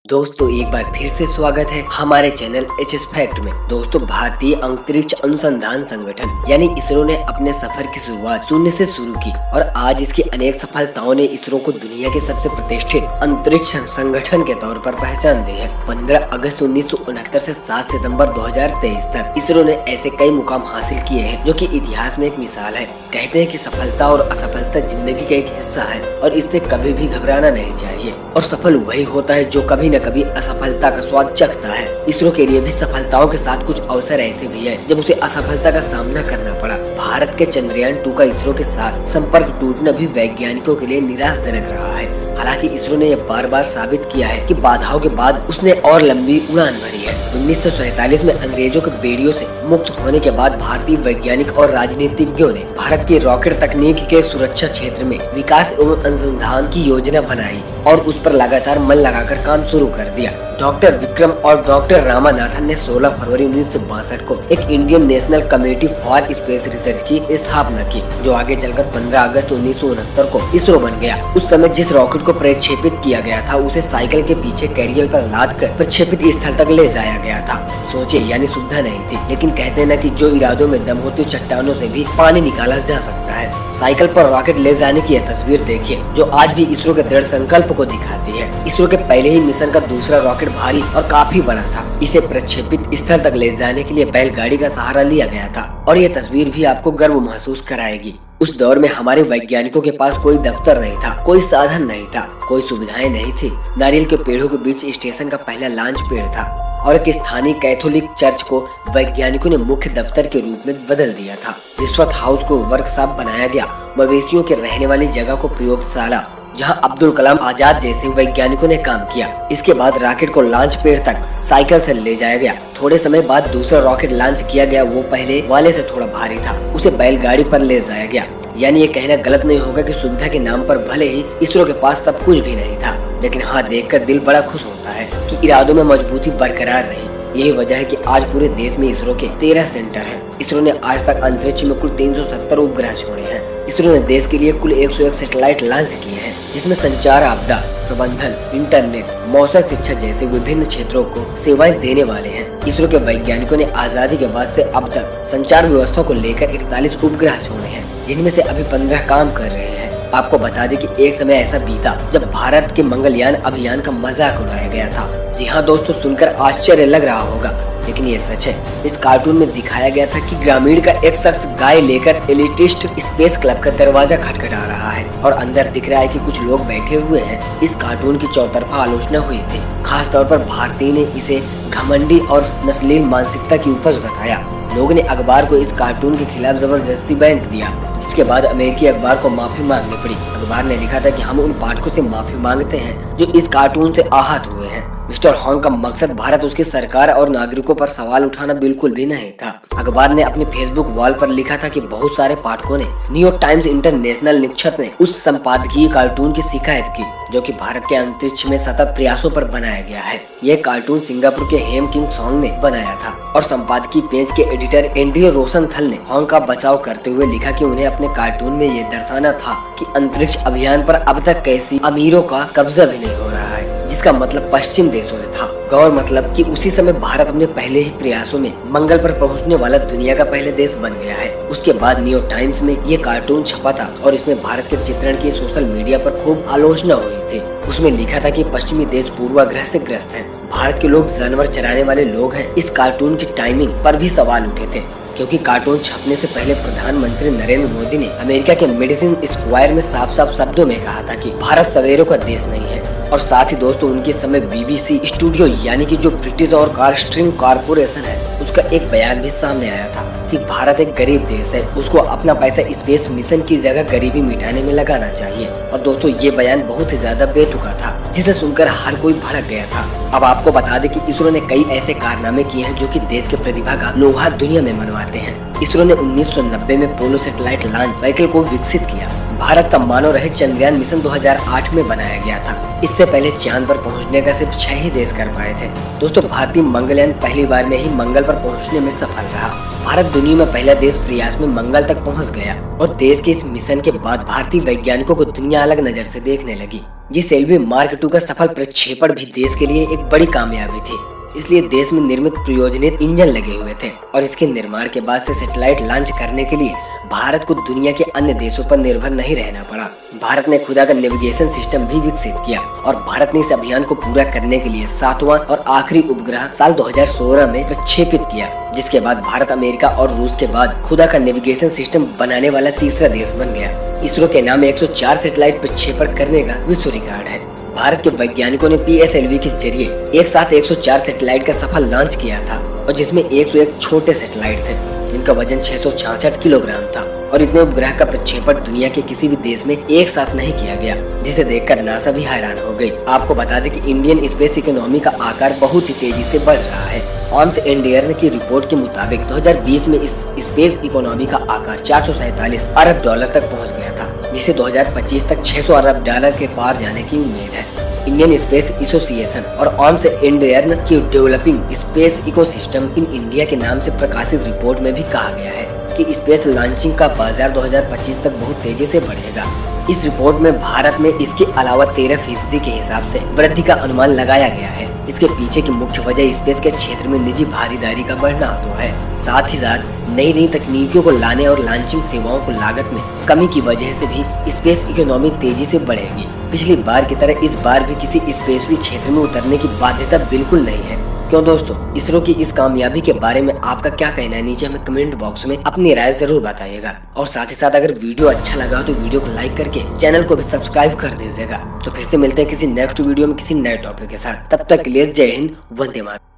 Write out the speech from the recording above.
दोस्तों एक बार फिर से स्वागत है हमारे चैनल एचएस फैक्ट में। दोस्तों भारतीय अंतरिक्ष अनुसंधान संगठन यानी इसरो ने अपने सफर की शुरुआत शून्य से शुरू की और आज इसकी अनेक सफलताओं ने इसरो को दुनिया के सबसे प्रतिष्ठित अंतरिक्ष संगठन के तौर पर पहचान दी है। 15 अगस्त 1969 से 7 सितंबर 2023 तक इसरो ने ऐसे कई मुकाम हासिल किए हैं जो कि इतिहास में एक मिसाल है। कहते हैं कि सफलता और असफलता जिंदगी का एक हिस्सा है और इससे कभी भी घबराना नहीं चाहिए और सफल वही होता है जो कभी न कभी असफलता का स्वाद चखता है। इसरो के लिए भी सफलताओं के साथ कुछ अवसर ऐसे भी है जब उसे असफलता का सामना करना पड़ा। भारत के चंद्रयान 2 का इसरो के साथ संपर्क टूटना भी वैज्ञानिकों के लिए निराशाजनक रहा है। हालांकि इसरो ने यह बार बार साबित किया है कि बाधाओं के बाद उसने और लंबी उड़ान भरी है। 1947 में अंग्रेजों के बेड़ियों से मुक्त होने के बाद भारतीय वैज्ञानिक और राजनीतिज्ञों ने भारत की रॉकेट तकनीक के सुरक्षा क्षेत्र में विकास एवं अनुसंधान की योजना बनाई और उस पर लगातार मन लगाकर काम शुरू कर दिया। डॉक्टर विक्रम और डॉक्टर रामानाथन ने 16 फरवरी 1962 को एक Indian national committee for space research की स्थापना की, जो आगे चलकर 15 अगस्त 1969 को इसरो बन गया। उस समय जिस रॉकेट को प्रक्षेपित किया गया था उसे साइकिल के पीछे कैरियर पर लाद कर प्रक्षेपित स्थल तक ले जाया गया था। सोचिए, यानी सुविधा नहीं थी, लेकिन कहते हैं ना कि जो इरादों में दम होती चट्टानों से भी पानी निकाला जा सकता है। साइकिल पर रॉकेट ले जाने की यह तस्वीर देखिए, जो आज भी इसरो के दृढ़ संकल्प को दिखाती है। इसरो के पहले ही मिशन का दूसरा रॉकेट भारी और काफी बड़ा था। इसे प्रक्षेपित स्थल तक ले जाने के लिए बैलगाड़ी का सहारा लिया गया था और यह तस्वीर भी आपको गर्व महसूस कराएगी। उस दौर में हमारे वैज्ञानिकों के पास कोई दफ्तर नहीं था, कोई साधन नहीं था, कोई सुविधाएं नहीं थी। नारियल के पेड़ों के बीच स्टेशन का पहला लॉन्च पेड़ था और एक स्थानीय कैथोलिक चर्च को वैज्ञानिकों ने मुख्य दफ्तर के रूप में बदल दिया था। रिश्वत हाउस को वर्कशॉप बनाया गया, मवेशियों के रहने वाली जगह को प्रयोगशाला, जहां अब्दुल कलाम आजाद जैसे वैज्ञानिकों ने काम किया। इसके बाद रॉकेट को लॉन्च पैड तक साइकिल से ले जाया गया। थोड़े समय बाद दूसरा रॉकेट लॉन्च किया गया, वो पहले वाले से थोड़ा भारी था, उसे बैलगाड़ी पर ले जाया गया। यानी ये कहना गलत नहीं होगा कि सुविधा के नाम पर भले ही इसरो के पास तब कुछ भी नहीं था, लेकिन हाँ, देखकर दिल बड़ा खुश होता है कि इरादों में मजबूती बरकरार रही। यही वजह है कि आज पूरे देश में इसरो के 13 सेंटर हैं। इसरो ने आज तक अंतरिक्ष में कुल 370 उपग्रह छोड़े हैं। इसरो ने देश के लिए कुल 101 सैटेलाइट लॉन्च किए हैं, जिसमें संचार, आपदा प्रबंधन, इंटरनेट, मौसम, शिक्षा जैसे विभिन्न क्षेत्रों को सेवाएं देने वाले हैं। इसरो के वैज्ञानिकों ने आजादी के बाद से अब तक संचार व्यवस्था को लेकर 41 उपग्रह छोड़े हैं, जिनमें से अभी 15 काम कर रहे हैं। आपको बता दें कि एक समय ऐसा बीता जब भारत के मंगलयान अभियान का मजाक उड़ाया गया था। जी हाँ दोस्तों, सुनकर आश्चर्य लग रहा होगा, लेकिन ये सच है। इस कार्टून में दिखाया गया था कि ग्रामीण का एक शख्स गाय लेकर एलिटिस्ट स्पेस क्लब का दरवाजा खटखटा रहा है और अंदर दिख रहा है कि कुछ लोग बैठे हुए हैं। इस कार्टून की चौतरफा आलोचना हुई थी। खास तौर पर भारतीय ने इसे घमंडी और नस्लील मानसिकता की उपज बताया। लोगों ने अखबार को इस कार्टून के खिलाफ जबरदस्ती बैन दिया, जिसके बाद अमेरिकी अखबार को माफी मांगनी पड़ी। अखबार ने लिखा था कि हम उन पाठकों से माफी मांगते हैं जो इस कार्टून से आहत हुए हैं। मिस्टर हॉन्ग का मकसद भारत, उसकी सरकार और नागरिकों पर सवाल उठाना बिल्कुल भी नहीं था। अखबार ने अपने फेसबुक वॉल पर लिखा था कि बहुत सारे पाठकों ने न्यूयॉर्क टाइम्स इंटरनेशनल निक्षत ने उस संपादकीय कार्टून की शिकायत की, जो कि भारत के अंतरिक्ष में सतत प्रयासों पर बनाया गया है। यह कार्टून सिंगापुर के हेम किंग सॉन्ग ने बनाया था और संपादकीय पेज के एडिटर एंड्रियो रोशनथल ने हॉन्ग का बचाव करते हुए लिखा कि उन्हें अपने कार्टून में ये दर्शाना था कि अंतरिक्ष अभियान पर अब तक कैसी अमीरों का कब्जा भी नहीं हो रहा है, जिसका मतलब पश्चिम देशों से था। गौर मतलब कि उसी समय भारत अपने पहले ही प्रयासों में मंगल पर पहुंचने वाला दुनिया का पहला देश बन गया है। उसके बाद न्यूयॉर्क टाइम्स में ये कार्टून छपा था और इसमें भारत के चित्रण की सोशल मीडिया पर खूब आलोचना हुई थी। उसमें लिखा था कि पश्चिमी देश पूर्वाग्रह से ग्रस्त हैं। भारत के लोग जानवर चराने वाले लोग हैं। इस कार्टून की टाइमिंग पर भी सवाल उठे थे, क्योंकि कार्टून छपने से पहले प्रधानमंत्री नरेंद्र मोदी ने अमेरिका के मेडिसिन स्क्वायर में साफ साफ शब्दों में कहा था कि भारत सवेरों का देश नहीं है। और साथ ही दोस्तों, उनके समय बीबीसी स्टूडियो यानी कि जो ब्रिटिश और कास्टिंग कॉर्पोरेशन है, उसका एक बयान भी सामने आया था कि भारत एक गरीब देश है, उसको अपना पैसा स्पेस मिशन की जगह गरीबी मिटाने में लगाना चाहिए। और दोस्तों, ये बयान बहुत ही ज्यादा बेतुका था, जिसे सुनकर हर कोई भड़क गया था। अब आपको बता दें कि इसरो ने कई ऐसे कारनामे किए हैं जो कि देश के प्रतिभा का लोहा दुनिया में मनवाते हैं। इसरो ने 1990 में पोलो सैटेलाइट लॉन्च व्हीकल को विकसित किया। भारत का मानव रहित चंद्रयान मिशन 2008 में बनाया गया था। इससे पहले चांद पर पहुंचने का सिर्फ 6 ही देश कर पाए थे। दोस्तों, भारतीय मंगलयान पहली बार में ही मंगल पर पहुंचने में सफल रहा। भारत दुनिया में पहला देश प्रयास में मंगल तक पहुंच गया और देश के इस मिशन के बाद भारतीय वैज्ञानिकों को दुनिया अलग नजर से देखने लगी। जिस एलवी मार्क 2 का सफल प्रक्षेपण भी देश के लिए एक बड़ी कामयाबी थी। इसलिए देश में निर्मित प्रयोजनित इंजन लगे हुए थे और इसके निर्माण के बाद से सैटेलाइट लॉन्च करने के लिए भारत को दुनिया के अन्य देशों पर निर्भर नहीं रहना पड़ा। भारत ने खुदा का नेविगेशन सिस्टम भी विकसित किया और भारत ने इस अभियान को पूरा करने के लिए 7वां और आखिरी उपग्रह साल 2016 में प्रक्षेपित किया, जिसके बाद भारत अमेरिका और रूस के बाद खुदा का नेविगेशन सिस्टम बनाने वाला तीसरा देश बन गया। इसरो के नाम 104 सैटेलाइट प्रक्षेपण करने का विश्व रिकॉर्ड है। भारत के वैज्ञानिकों ने PSLV के जरिए एक साथ 104 सैटेलाइट का सफल लॉन्च किया था और जिसमें 101 छोटे सैटेलाइट थे जिनका वजन 666 किलोग्राम था और इतने उपग्रह का प्रक्षेपण दुनिया के किसी भी देश में एक साथ नहीं किया गया, जिसे देखकर नासा भी हैरान हो गई। आपको बता दें कि इंडियन स्पेस इकोनॉमी का आकार बहुत ही तेजी से बढ़ रहा है। आर्म्स एंड एयर की रिपोर्ट के मुताबिक 2020 में इस स्पेस इकोनॉमी का आकार 447 अरब डॉलर तक पहुंच गया था, जिसे 2025 तक 600 अरब डॉलर के पार जाने की उम्मीद है। इंडियन स्पेस एसोसिएशन और आर्म्स एंड एयर की developing space ecosystem in India के नाम से प्रकाशित रिपोर्ट में भी कहा गया है कि स्पेस लॉन्चिंग का बाजार 2025 तक बहुत तेजी से बढ़ेगा। इस रिपोर्ट में भारत में इसके अलावा 13% के हिसाब से वृद्धि का अनुमान लगाया गया है। इसके पीछे की मुख्य वजह स्पेस के क्षेत्र में निजी भागीदारी का बढ़ना तो है। साथ ही साथ नई तकनीकों को लाने और लॉन्चिंग सेवाओं को लागत में कमी की वजह से भी स्पेस इकोनॉमी तेजी से बढ़ेगी। पिछली बार की तरह इस बार भी किसी स्पेसवी क्षेत्र में उतरने की बाध्यता बिल्कुल नहीं है। क्यों दोस्तों, इसरो की इस कामयाबी के बारे में आपका क्या कहना है? नीचे हमें कमेंट बॉक्स में अपनी राय जरूर बताइएगा और साथ ही साथ अगर वीडियो अच्छा लगा तो वीडियो को लाइक करके चैनल को भी सब्सक्राइब कर दीजिएगा। तो फिर से मिलते हैं किसी नेक्स्ट वीडियो में किसी नए टॉपिक के साथ। तब तक के लिए जय हिंद, वंदे मातरम।